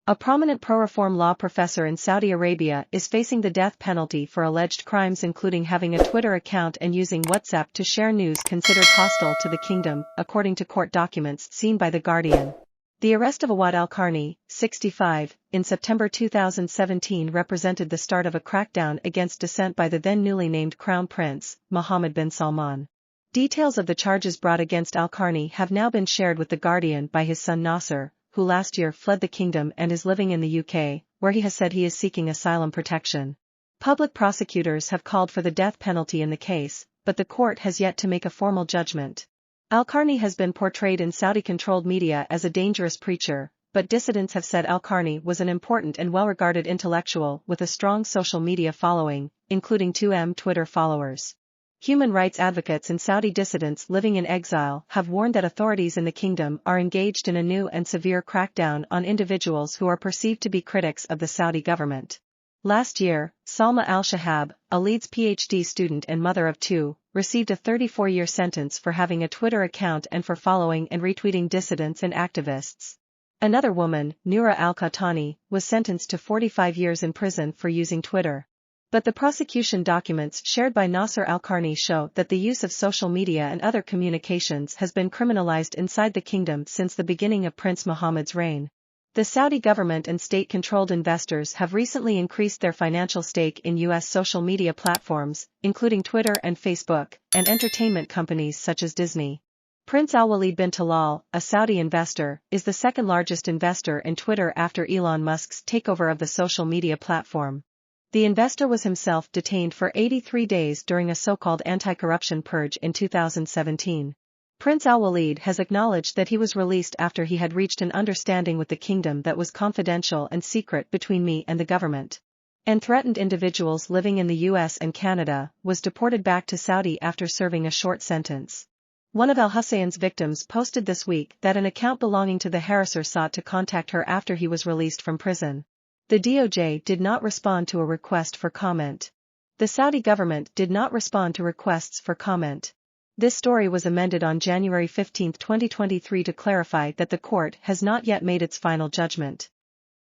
A prominent pro-reform law professor in Saudi Arabia is facing the death penalty for alleged crimes including having a Twitter account and using WhatsApp to share news considered hostile to the kingdom, according to court documents seen by The Guardian. The arrest of Awad al-Qarni, 65, in September 2017 represented the start of a crackdown against dissent by the then newly named Crown Prince, Mohammed bin Salman. Details of the charges brought against al-Qarni have now been shared with The Guardian by his son Nasser, who last year fled the kingdom and is living in the UK, where he has said he is seeking asylum protection. Public prosecutors have called for the death penalty in the case, but the court has yet to make a formal judgment. Al-Qarni has been portrayed in Saudi-controlled media as a dangerous preacher, but dissidents have said al-Qarni was an important and well-regarded intellectual with a strong social media following, including 2M Twitter followers. Human rights advocates and Saudi dissidents living in exile have warned that authorities in the kingdom are engaged in a new and severe crackdown on individuals who are perceived to be critics of the Saudi government. Last year, Salma al-Shahab, a Leeds PhD student and mother of two, received a 34-year sentence for having a Twitter account and for following and retweeting dissidents and activists. Another woman, Noura al-Qahtani, was sentenced to 45 years in prison for using Twitter. But the prosecution documents shared by Nasser al-Qarni show that the use of social media and other communications has been criminalized inside the kingdom since the beginning of Prince Mohammed's reign. The Saudi government and state-controlled investors have recently increased their financial stake in U.S. social media platforms, including Twitter and Facebook, and entertainment companies such as Disney. Prince Al-Walid bin Talal, a Saudi investor, is the second-largest investor in Twitter after Elon Musk's takeover of the social media platform. The investor was himself detained for 83 days during a so-called anti-corruption purge in 2017. Prince Al-Walid has acknowledged that he was released after he had reached an understanding with the kingdom that was confidential and secret between me and the government. And threatened individuals living in the US and Canada, was deported back to Saudi after serving a short sentence. One of Al-Hussein's victims posted this week that an account belonging to the harasser sought to contact her after he was released from prison. The DOJ did not respond to a request for comment. The Saudi government did not respond to requests for comment. This story was amended on January 15, 2023 to clarify that the court has not yet made its final judgment.